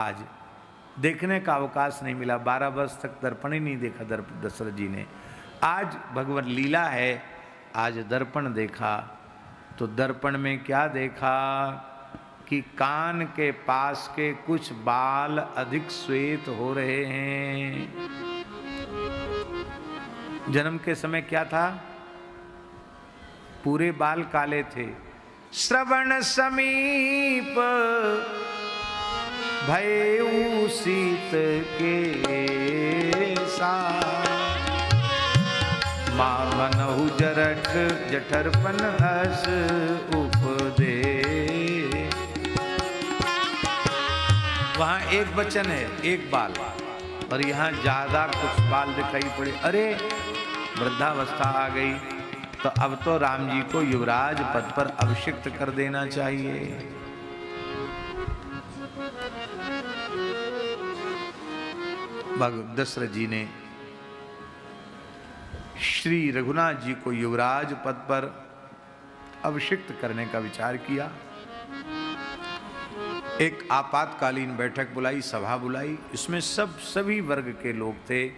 आज देखने का अवकाश नहीं मिला, 12 वर्ष तक दर्पण ही नहीं देखा दशरथ जी ने। आज भगवत लीला है, आज दर्पण देखा तो दर्पण में क्या देखा कि कान के पास के कुछ बाल अधिक श्वेत हो रहे हैं। जन्म के समय क्या था? पूरे बाल काले थे। श्रवण समीप भयउ शीत के मनहु जरठ जठरपन हस उपदे। वहां एक वचन है, एक बाल, और यहाँ ज्यादा कुछ बाल दिखाई पड़े। अरे वृद्धावस्था आ गई, तो अब तो राम जी को युवराज पद पर अभिषिक्त कर देना चाहिए। दशरथ जी ने श्री रघुनाथ जी को युवराज पद पर अभिषिक्त करने का विचार किया। एक आपातकालीन बैठक बुलाई, सभा बुलाई। इसमें सभी वर्ग के लोग थे,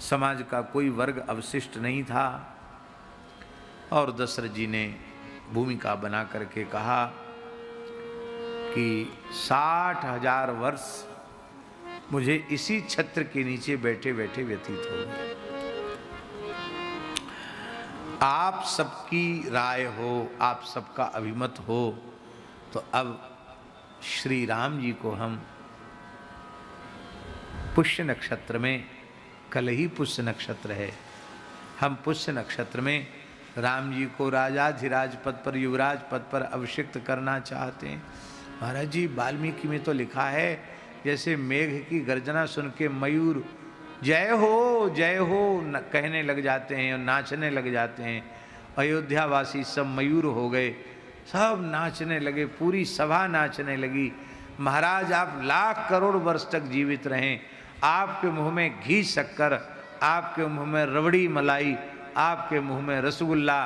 समाज का कोई वर्ग अवशिष्ट नहीं था। और दशरथ जी ने भूमिका बना करके कहा कि 60,000 वर्ष मुझे इसी छत्र के नीचे बैठे बैठे व्यतीत हो गए। आप सबकी राय हो, आप सबका अभिमत हो, तो अब श्री राम जी को हम पुष्य नक्षत्र में, कल ही पुष्य नक्षत्र है, हम पुष्य नक्षत्र में राम जी को राजाधिराज पद पर, युवराज पद पर अभिषिक्त करना चाहते हैं। महाराज जी, वाल्मीकि में तो लिखा है जैसे मेघ की गर्जना सुन के मयूर जय हो कहने लग जाते हैं और नाचने लग जाते हैं। अयोध्यावासी सब मयूर हो गए, सब नाचने लगे, पूरी सभा नाचने लगी। महाराज, आप लाख करोड़ वर्ष तक जीवित रहें, आपके मुंह में घी शक्कर, आपके मुंह में रबड़ी मलाई, आपके मुंह में रसगुल्ला।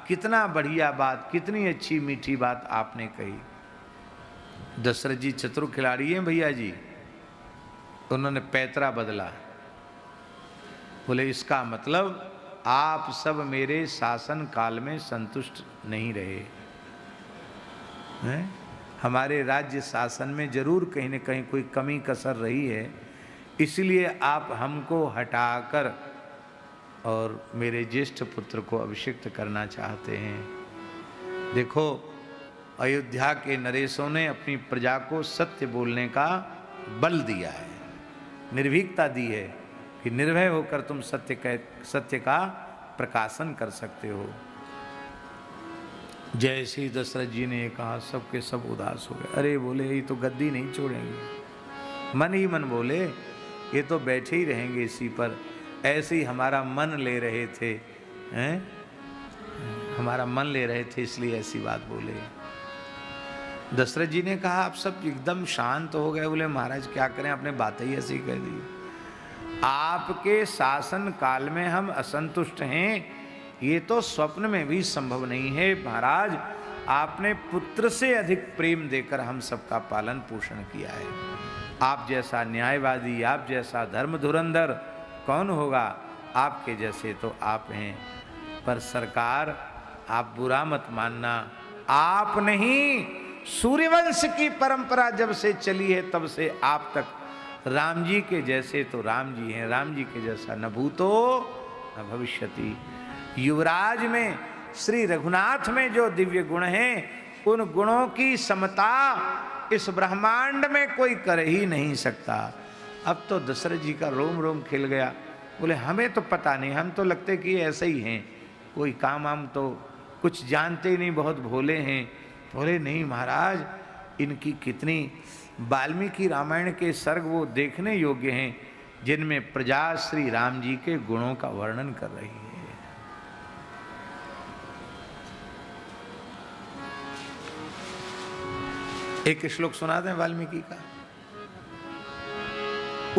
कितना बढ़िया बात, कितनी अच्छी मीठी बात आपने कही। दशरथ जी चतुर खिलाड़ी हैं भैया जी। उन्होंने पैतरा बदला, बोले इसका मतलब आप सब मेरे शासन काल में संतुष्ट नहीं रहे हैं? हमारे राज्य शासन में जरूर कहीं न कहीं कोई कमी कसर रही है, इसलिए आप हमको हटाकर और मेरे ज्येष्ठ पुत्र को अभिषिक्त करना चाहते हैं। देखो, अयोध्या के नरेशों ने अपनी प्रजा को सत्य बोलने का बल दिया है, निर्भीकता दी है कि निर्भय होकर तुम सत्य का प्रकाशन कर सकते हो। जैसे ही दशरथ जी ने कहा, सबके सब उदास हो गए। अरे बोले, ये तो गद्दी नहीं छोड़ेंगे। मन ही मन बोले, ये तो बैठे ही रहेंगे इसी पर। ऐसे ही हमारा मन ले रहे थे, हैं? हमारा मन ले रहे थे, इसलिए ऐसी बात बोले। दशरथ जी ने कहा, आप सब एकदम शांत हो गए। बोले महाराज क्या करें, आपने बातें ही ऐसी कह दी। आपके शासन काल में हम असंतुष्ट हैं, ये तो स्वप्न में भी संभव नहीं है। महाराज, आपने पुत्र से अधिक प्रेम देकर हम सबका पालन पोषण किया है। आप जैसा न्यायवादी, आप जैसा धर्म धुरंधर कौन होगा? आपके जैसे तो आप हैं। पर सरकार, आप बुरा मत मानना, आप नहीं, सूर्यवंश की परंपरा जब से चली है तब से आप तक राम जी के जैसे तो राम जी हैं, राम जी के जैसा न भूतो न भविष्यति। युवराज में, श्री रघुनाथ में जो दिव्य गुण हैं, उन गुणों की समता इस ब्रह्मांड में कोई कर ही नहीं सकता। अब तो दशरथ जी का रोम रोम खिल गया। बोले हमें तो पता नहीं, हम तो लगते कि ऐसे ही हैं, कोई काम हम तो कुछ जानते ही नहीं, बहुत भोले हैं। बोले नहीं महाराज, इनकी कितनी वाल्मीकि रामायण के सर्ग वो देखने योग्य हैं, जिनमें प्रजा श्री राम जी के गुणों का वर्णन कर रही है। एक श्लोक सुना दें वाल्मीकि का।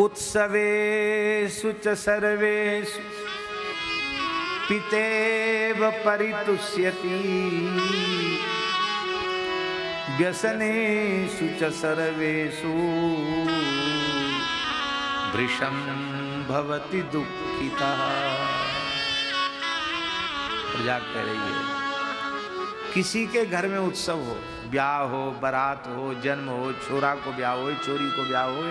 उत्सवेषु च सर्वेषु पितेव परितुष्यति व्यसनेषु च सर्वेषु वृषं भवति दुःखितः। प्रजा कह रही है, किसी के घर में उत्सव हो, ब्याह हो, बारात हो, जन्म हो, छोरा को ब्याह हो, छोरी को ब्याह हो,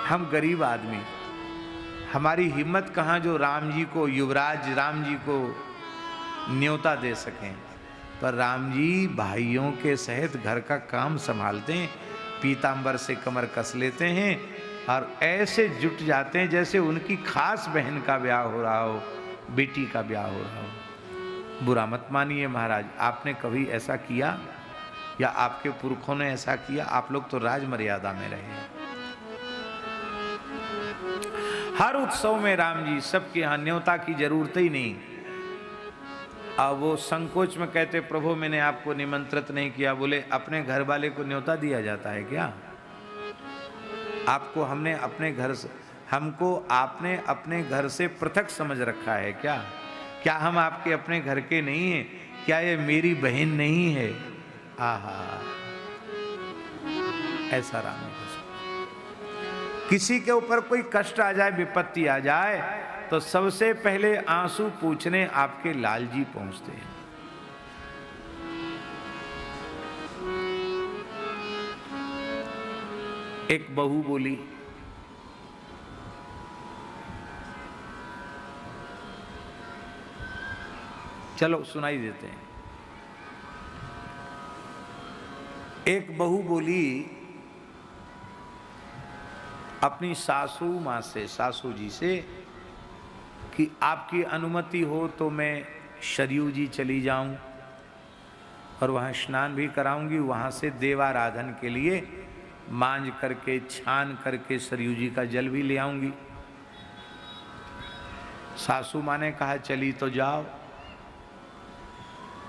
हम गरीब आदमी, हमारी हिम्मत कहाँ जो राम जी को, युवराज राम जी को न्योता दे सकें। पर राम जी भाइयों के सहित घर का काम संभालते हैं, पीतांबर से कमर कस लेते हैं और ऐसे जुट जाते हैं जैसे उनकी खास बहन का ब्याह हो रहा हो, बेटी का ब्याह हो रहा हो। बुरा मत मानिए महाराज, आपने कभी ऐसा किया या आपके पुरखों ने ऐसा किया? आप लोग तो राज मर्यादा में रहे। हर उत्सव में राम जी सबके यहाँ न्योता की जरूरत ही नहीं। अब वो संकोच में कहते, प्रभु मैंने आपको निमंत्रित नहीं किया। बोले, अपने घर वाले को न्योता दिया जाता है क्या? आपको हमने अपने घर से, हमको आपने अपने घर से पृथक समझ रखा है क्या? क्या हम आपके अपने घर के नहीं हैं? क्या ये मेरी बहन नहीं है? आहा, ऐसा राम जी। किसी के ऊपर कोई कष्ट आ जाए, विपत्ति आ जाए, तो सबसे पहले आंसू पूछने आपके लाल जी पहुंचते हैं। एक बहू बोली, चलो सुनाई देते हैं। एक बहू बोली अपनी सासू माँ से, सासू जी से, कि आपकी अनुमति हो तो मैं सरयू जी चली जाऊं और वहाँ स्नान भी कराऊंगी, वहाँ से देवाराधन के लिए मांझ करके छान करके सरयू जी का जल भी ले आऊंगी। सासू माँ ने कहा चली तो जाओ,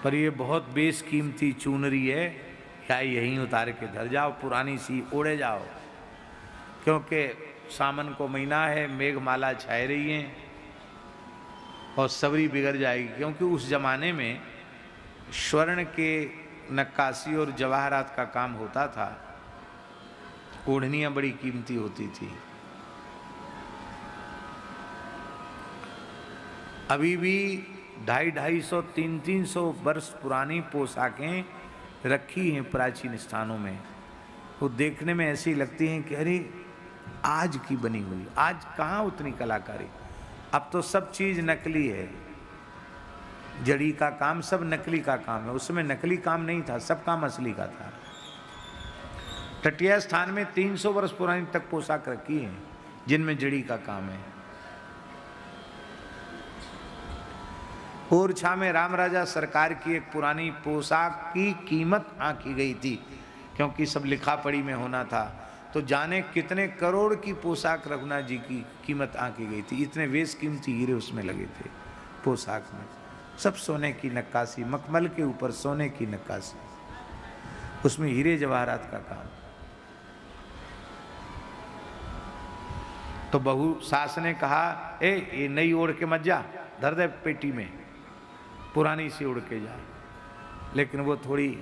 पर ये बहुत बेशकीमती चुनरी है, क्या यहीं उतार के धर जाओ, पुरानी सी ओढ़े जाओ, क्योंकि सावन को महीना है, मेघमाला छाए रही है और सबरी बिगड़ जाएगी। क्योंकि उस जमाने में स्वर्ण के नक्काशी और जवाहरात का काम होता था, ओढ़नियाँ बड़ी कीमती होती थी। अभी भी 250-250, 300 वर्ष पुरानी पोशाकें रखी हैं प्राचीन स्थानों में। वो देखने में ऐसी लगती हैं कि अरे आज की बनी हुई, आज कहाँ उतनी कलाकारी। अब तो सब चीज नकली है, जड़ी का काम सब नकली का काम है। उसमें नकली काम नहीं था, सब काम असली का था। तटीय स्थान में 300 वर्ष पुरानी तक पोशाक रखी है जिनमें जड़ी का काम है। ओरछा में राम राजा सरकार की एक पुरानी पोशाक की कीमत आंकी गई थी, क्योंकि सब लिखा पढ़ी में होना था। तो जाने कितने करोड़ की पोशाक रघुनाथ जी की कीमत आंकी गई थी। इतने बेश कीमती हीरे उसमें लगे थे पोशाक में, सब सोने की नक्काशी, मखमल के ऊपर सोने की नक्काशी, उसमें हीरे जवाहरात का काम। तो बहू सास ने कहा, ये नई ओढ़ के मत जा, धर दे पेटी में, पुरानी सी उड़ के जा। लेकिन वो थोड़ी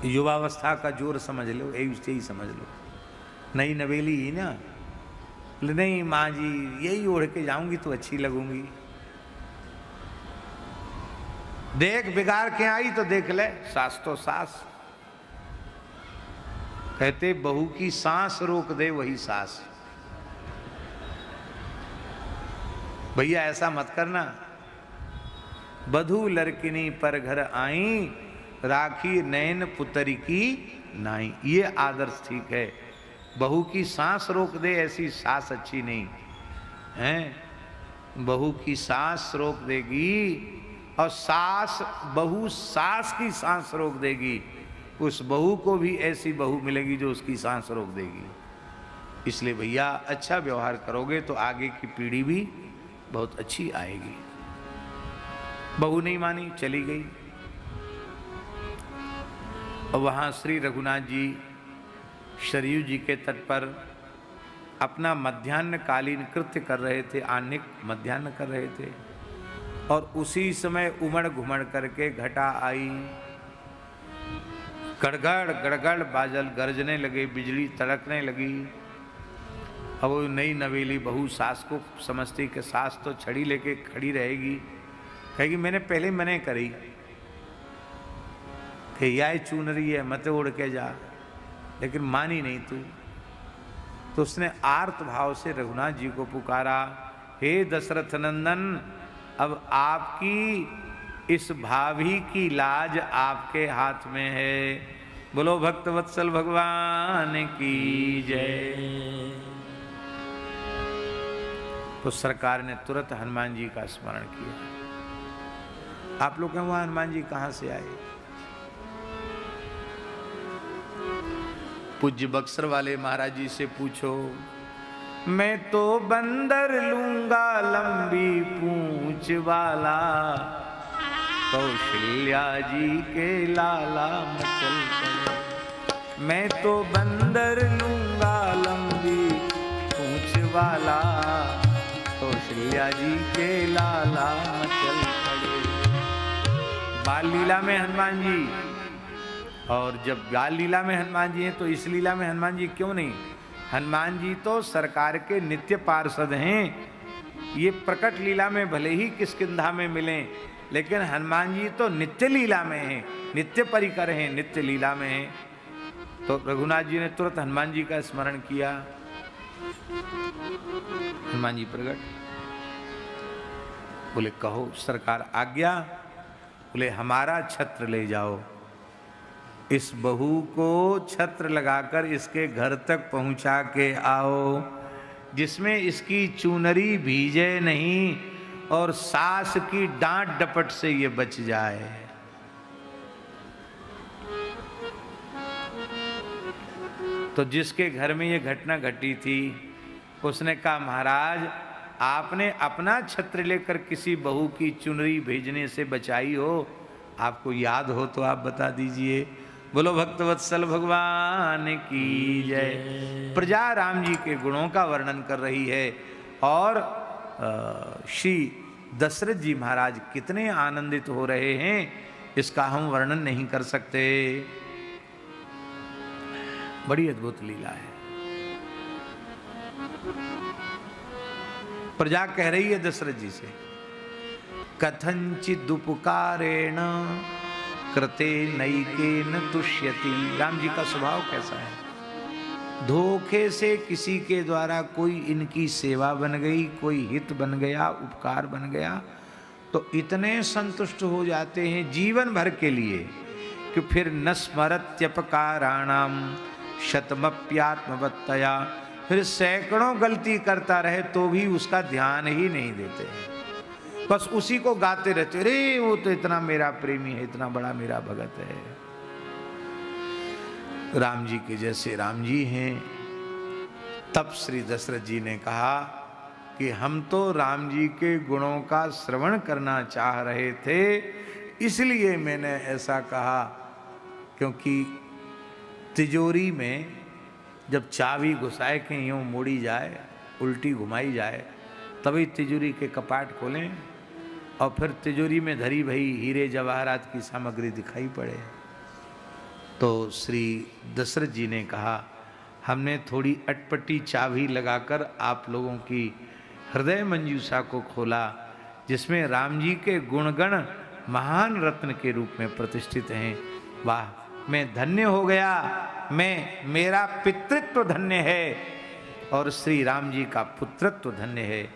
युवावस्था का जोर समझ लो, यही समझ लो, नई नवेली ही ना। नहीं माँ जी, यही ओढ़ के जाऊंगी तो अच्छी लगूंगी। देख बिगाड़ के आई तो देख ले, सास तो सास। कहते बहू की सांस रोक दे वही सास। भैया ऐसा मत करना। बधू लड़किनी पर घर आई, राखी नैन पुतरी की नाई। ये आदर्श ठीक है। बहू की सांस रोक दे ऐसी सास अच्छी नहीं है। बहू की सांस रोक देगी और सास बहू सास की सांस रोक देगी, उस बहू को भी ऐसी बहू मिलेगी जो उसकी सांस रोक देगी। इसलिए भैया अच्छा व्यवहार करोगे तो आगे की पीढ़ी भी बहुत अच्छी आएगी। बहू नहीं मानी, चली गई। और वहाँ श्री रघुनाथ जी सरयू जी के तट पर अपना मध्याह्नकालीन कृत्य कर रहे थे, आह्निक मध्याह्न कर रहे थे। और उसी समय उमड़ घुमड़ करके घटा आई। गड़गड़ गड़गड़ बादल गरजने लगे, बिजली तड़कने लगी। अब वो नई नवेली बहू सास को समझती कि सास तो छड़ी लेके खड़ी रहेगी, कहेगी मैंने पहले मने करी कि यह चुनरी है मत उड़ के जा, लेकिन मानी नहीं तू। तो उसने आर्त भाव से रघुनाथ जी को पुकारा, हे दशरथ नंदन, अब आपकी इस भाभी की लाज आपके हाथ में है। बोलो भक्तवत्सल भगवान की जय। तो सरकार ने तुरंत हनुमान जी का स्मरण किया। आप लोग कहें वहां हनुमान जी कहां से आए? पूज्य बक्सर वाले महाराज जी से पूछो। मैं तो बंदर लूंगा लंबी पूंछ वाला, कौशल्या जी के लाला मचल पड़े। मैं तो बंदर लूंगा लंबी पूंछ वाला, कौशल्या जी के लाला मचल पड़े। बाल लीला में हनुमान जी, और जब बाल लीला में हनुमान जी हैं तो इस लीला में हनुमान जी क्यों नहीं? हनुमान जी तो सरकार के नित्य पार्षद हैं। ये प्रकट लीला में भले ही किष्किंधा में मिलें, लेकिन हनुमान जी तो नित्य लीला में हैं, नित्य परिकर हैं, नित्य लीला में हैं। तो रघुनाथ जी ने तुरंत हनुमान जी का स्मरण किया। हनुमान जी प्रकट, बोले कहो सरकार आज्ञा। बोले हमारा छत्र ले जाओ, इस बहू को छत्र लगाकर इसके घर तक पहुंचा के आओ, जिसमें इसकी चुनरी भीजे नहीं और सास की डांट डपट से ये बच जाए। तो जिसके घर में ये घटना घटी थी उसने कहा, महाराज आपने अपना छत्र लेकर किसी बहू की चुनरी भेजने से बचाई हो, आपको याद हो तो आप बता दीजिए। बोलो भक्तवत्सल भगवान की जय। प्रजा राम जी के गुणों का वर्णन कर रही है और श्री दशरथ जी महाराज कितने आनंदित हो रहे हैं इसका हम वर्णन नहीं कर सकते। बड़ी अद्भुत लीला है। प्रजा कह रही है दशरथ जी से, कथंचिद उपकारेण कृते नैकेन तुष्यति। राम जी का स्वभाव कैसा है? धोखे से किसी के द्वारा कोई इनकी सेवा बन गई, कोई हित बन गया, उपकार बन गया तो इतने संतुष्ट हो जाते हैं जीवन भर के लिए कि फिर न स्मरत्यपकाराणाम शतमप्यात्मवत्तया, फिर सैकड़ों गलती करता रहे तो भी उसका ध्यान ही नहीं देते हैं, बस उसी को गाते रहते, अरे वो तो इतना मेरा प्रेमी है, इतना बड़ा मेरा भगत है। राम जी के जैसे राम जी हैं। तब श्री दशरथ जी ने कहा कि हम तो राम जी के गुणों का श्रवण करना चाह रहे थे, इसलिए मैंने ऐसा कहा, क्योंकि तिजोरी में जब चाबी घुसाए के यूं मोड़ी जाए, उल्टी घुमाई जाए, तभी तिजोरी के कपाट खोलें और फिर तिजोरी में धरी भई हीरे जवाहरात की सामग्री दिखाई पड़े। तो श्री दशरथ जी ने कहा, हमने थोड़ी अटपटी चाबी लगाकर आप लोगों की हृदय मंजूषा को खोला, जिसमें राम जी के गुणगण महान रत्न के रूप में प्रतिष्ठित हैं। वाह, मैं धन्य हो गया, मेरा पितृत्व धन्य है और श्री राम जी का पुत्रत्व धन्य है,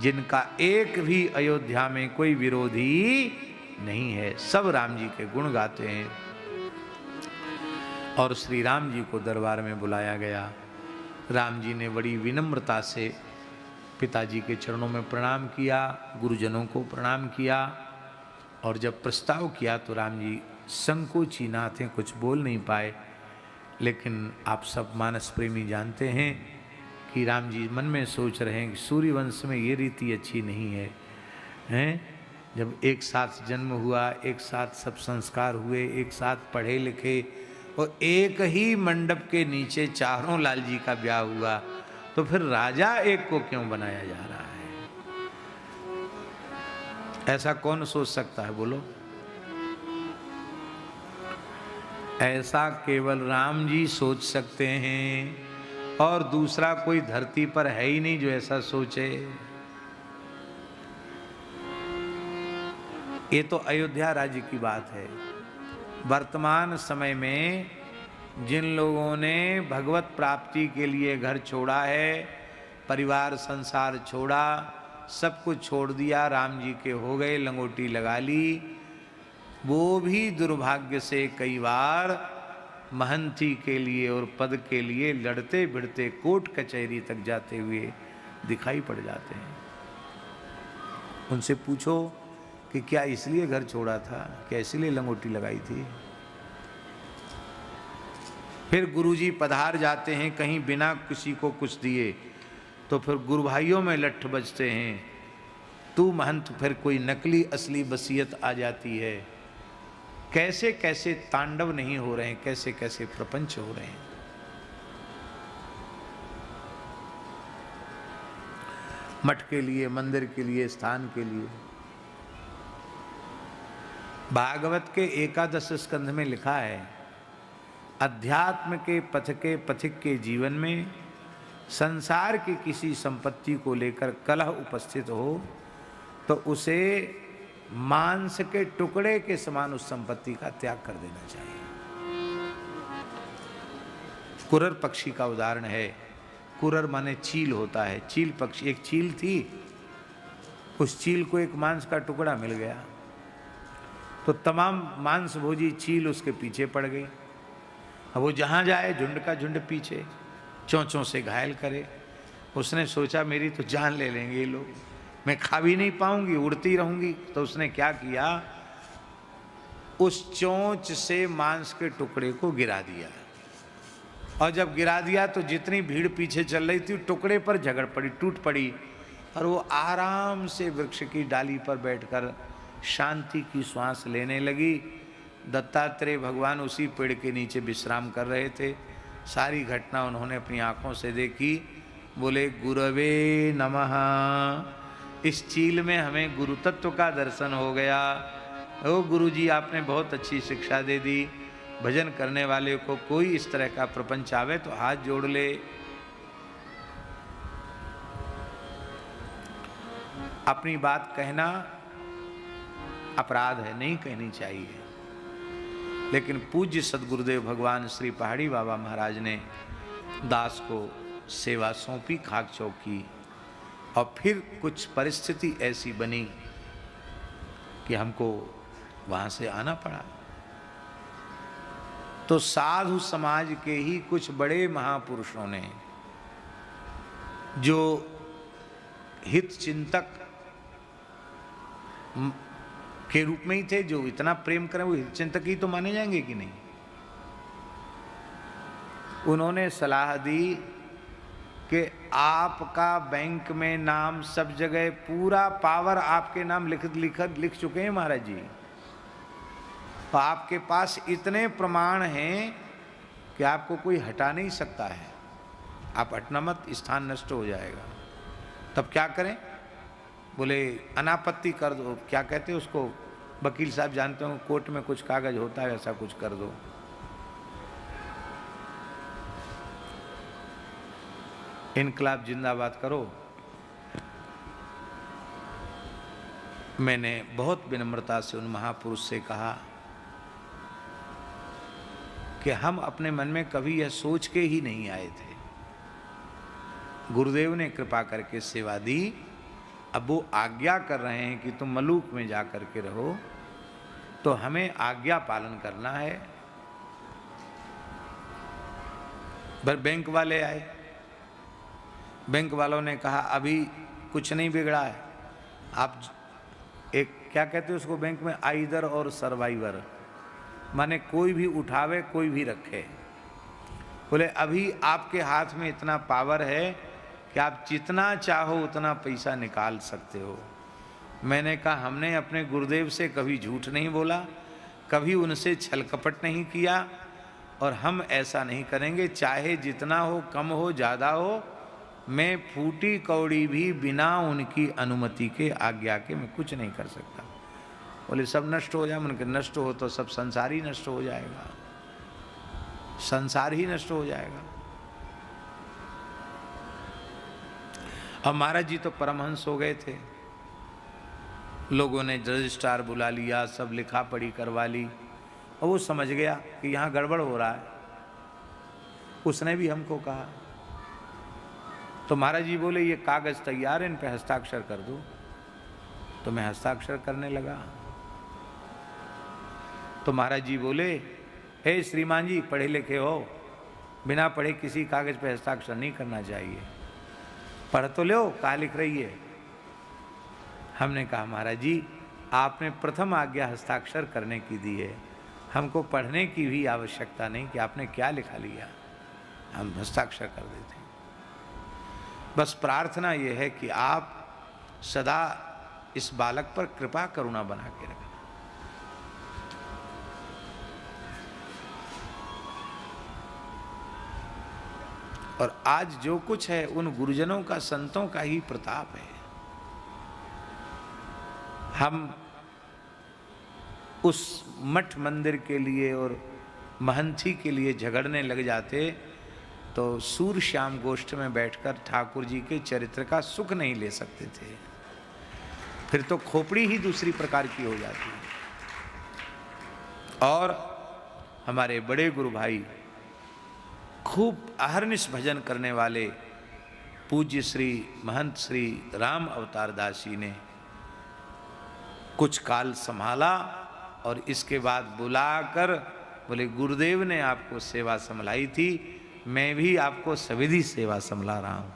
जिनका एक भी अयोध्या में कोई विरोधी नहीं है। सब राम जी के गुण गाते हैं। और श्री राम जी को दरबार में बुलाया गया। राम जी ने बड़ी विनम्रता से पिताजी के चरणों में प्रणाम किया, गुरुजनों को प्रणाम किया, और जब प्रस्ताव किया तो राम जी संकोची ना थे, कुछ बोल नहीं पाए। लेकिन आप सब मानस प्रेमी जानते हैं कि राम जी मन में सोच रहे हैं कि सूर्यवंश में ये रीति अच्छी नहीं है, हैं? जब एक साथ जन्म हुआ, एक साथ सब संस्कार हुए, एक साथ पढ़े लिखे और एक ही मंडप के नीचे चारों लाल जी का ब्याह हुआ, तो फिर राजा एक को क्यों बनाया जा रहा है? ऐसा कौन सोच सकता है बोलो? ऐसा केवल राम जी सोच सकते हैं, और दूसरा कोई धरती पर है ही नहीं जो ऐसा सोचे। ये तो अयोध्या राज्य की बात है। वर्तमान समय में जिन लोगों ने भगवत प्राप्ति के लिए घर छोड़ा है, परिवार संसार छोड़ा, सब कुछ छोड़ दिया, राम जी के हो गए, लंगोटी लगा ली, वो भी दुर्भाग्य से कई बार महंती के लिए और पद के लिए लड़ते भिड़ते कोर्ट कचहरी तक जाते हुए दिखाई पड़ जाते हैं। उनसे पूछो कि क्या इसलिए घर छोड़ा था, क्या इसलिए लंगोटी लगाई थी? फिर गुरुजी पधार जाते हैं कहीं बिना किसी को कुछ दिए, तो फिर गुरु भाइयों में लट्ठ बजते हैं, तू महंत, फिर कोई नकली असली वसीयत आ जाती है। कैसे कैसे तांडव नहीं हो रहे हैं, कैसे कैसे प्रपंच हो रहे हैं। मठ के लिए, मंदिर के लिए, स्थान के लिए। भागवत के 11 स्कंध में लिखा है, अध्यात्म के पथिक के जीवन में संसार की किसी संपत्ति को लेकर कलह उपस्थित हो तो उसे मांस के टुकड़े के समान उस संपत्ति का त्याग कर देना चाहिए। कुरर पक्षी का उदाहरण है। कुरर माने चील होता है, चील पक्षी। एक चील थी, उस चील को एक मांस का टुकड़ा मिल गया तो तमाम मांस भोजी चील उसके पीछे पड़ गई। अब वो जहां जाए झुंड का झुंड पीछे, चोंचों से घायल करे। उसने सोचा मेरी तो जान ले लेंगे ये लोग, मैं खा भी नहीं पाऊंगी, उड़ती रहूंगी। तो उसने क्या किया, उस चोंच से मांस के टुकड़े को गिरा दिया, और जब गिरा दिया तो जितनी भीड़ पीछे चल रही थी टुकड़े पर झगड़ पड़ी, टूट पड़ी, और वो आराम से वृक्ष की डाली पर बैठकर शांति की श्वास लेने लगी। दत्तात्रेय भगवान उसी पेड़ के नीचे विश्राम कर रहे थे। सारी घटना उन्होंने अपनी आंखों से देखी। बोले गुरवे नमः। इस चील में हमें गुरु तत्व का दर्शन हो गया। ओ गुरुजी, आपने बहुत अच्छी शिक्षा दे दी। भजन करने वाले को कोई इस तरह का प्रपंच आवे तो हाथ जोड़ ले। अपनी बात कहना अपराध है, नहीं कहनी चाहिए, लेकिन पूज्य सदगुरुदेव भगवान श्री पहाड़ी बाबा महाराज ने दास को सेवा सौंपी खाक चौकी, और फिर कुछ परिस्थिति ऐसी बनी कि हमको वहां से आना पड़ा। तो साधु समाज के ही कुछ बड़े महापुरुषों ने, जो हित चिंतक के रूप में ही थे, जो इतना प्रेम करें, वो हित चिंतक ही तो माने जाएंगे कि नहीं। उन्होंने सलाह दी कि आपका बैंक में नाम सब जगह, पूरा पावर आपके नाम लिख चुके हैं महाराज जी, तो आपके पास इतने प्रमाण हैं कि आपको कोई हटा नहीं सकता है। आप हटना मत, स्थान नष्ट हो जाएगा। तब क्या करें? बोले अनापत्ति कर दो। क्या कहते हैं उसको, वकील साहब जानते हो, कोर्ट में कुछ कागज होता है, ऐसा कुछ कर दो। इनकलाब जिंदाबाद करो। मैंने बहुत विनम्रता से उन महापुरुष से कहा कि हम अपने मन में कभी यह सोच के ही नहीं आए थे। गुरुदेव ने कृपा करके सेवा दी, अब वो आज्ञा कर रहे हैं कि तुम मलूक में जा कर के रहो, तो हमें आज्ञा पालन करना है। फिर बैंक वाले आए। बैंक वालों ने कहा अभी कुछ नहीं बिगड़ा है, आप एक क्या कहते हैं उसको बैंक में, आइदर और सर्वाइवर, माने कोई भी उठावे कोई भी रखे। बोले अभी आपके हाथ में इतना पावर है कि आप जितना चाहो उतना पैसा निकाल सकते हो। मैंने कहा हमने अपने गुरुदेव से कभी झूठ नहीं बोला, कभी उनसे छल कपट नहीं किया, और हम ऐसा नहीं करेंगे। चाहे जितना हो, कम हो, ज़्यादा हो, मैं फूटी कौड़ी भी बिना उनकी अनुमति के, आज्ञा के मैं कुछ नहीं कर सकता। बोले सब नष्ट हो जाए। उनके नष्ट हो तो सब संसार ही नष्ट हो जाएगा, संसार ही नष्ट हो जाएगा। अब महाराज जी तो परमहंस हो गए थे, लोगों ने रजिस्ट्रार बुला लिया, सब लिखा पढ़ी करवा ली, और वो समझ गया कि यहाँ गड़बड़ हो रहा है। उसने भी हमको कहा, तो महाराज जी बोले ये कागज तैयार है, इन पे हस्ताक्षर कर दो। तो मैं हस्ताक्षर करने लगा। तो महाराज जी बोले, हे श्रीमान जी पढ़े लिखे हो, बिना पढ़े किसी कागज पे हस्ताक्षर नहीं करना चाहिए, पढ़ तो लो कहाँ लिख रही है। हमने कहा महाराज जी आपने प्रथम आज्ञा हस्ताक्षर करने की दी है, हमको पढ़ने की भी आवश्यकता नहीं कि आपने क्या लिखा लिया, हम हस्ताक्षर कर देते हैं। बस प्रार्थना ये है कि आप सदा इस बालक पर कृपा करुणा बना के रखें। और आज जो कुछ है उन गुरुजनों का, संतों का ही प्रताप है। हम उस मठ मंदिर के लिए और महंती के लिए झगड़ने लग जाते तो सूर श्याम गोष्ठ में बैठकर ठाकुर जी के चरित्र का सुख नहीं ले सकते थे, फिर तो खोपड़ी ही दूसरी प्रकार की हो जाती है। और हमारे बड़े गुरु भाई खूब अहर्निश भजन करने वाले पूज्य श्री महंत श्री राम अवतार दास जी ने कुछ काल संभाला और इसके बाद बुलाकर बोले गुरुदेव ने आपको सेवा संभलाई थी, मैं भी आपको सविधि सेवा संभला रहा हूँ।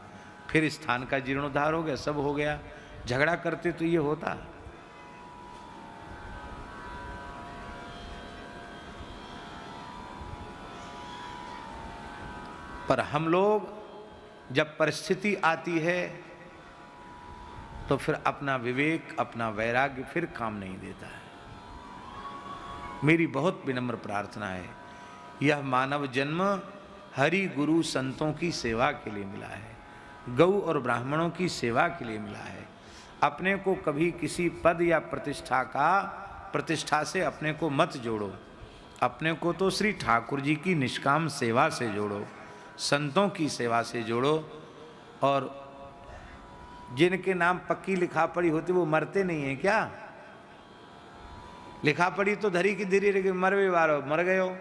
फिर स्थान का जीर्णोद्धार हो गया, सब हो गया। झगड़ा करते तो ये होता। पर हम लोग जब परिस्थिति आती है तो फिर अपना विवेक, अपना वैराग्य फिर काम नहीं देता है। मेरी बहुत विनम्र प्रार्थना है, यह मानव जन्म हरि गुरु संतों की सेवा के लिए मिला है, गौ और ब्राह्मणों की सेवा के लिए मिला है। अपने को कभी किसी पद या प्रतिष्ठा से अपने को मत जोड़ो, अपने को तो श्री ठाकुर जी की निष्काम सेवा से जोड़ो, संतों की सेवा से जोड़ो। और जिनके नाम पक्की लिखा पढ़ी होती वो मरते नहीं हैं क्या? लिखा पढ़ी तो धरी की धीरे मरवे वारो मर गए हो।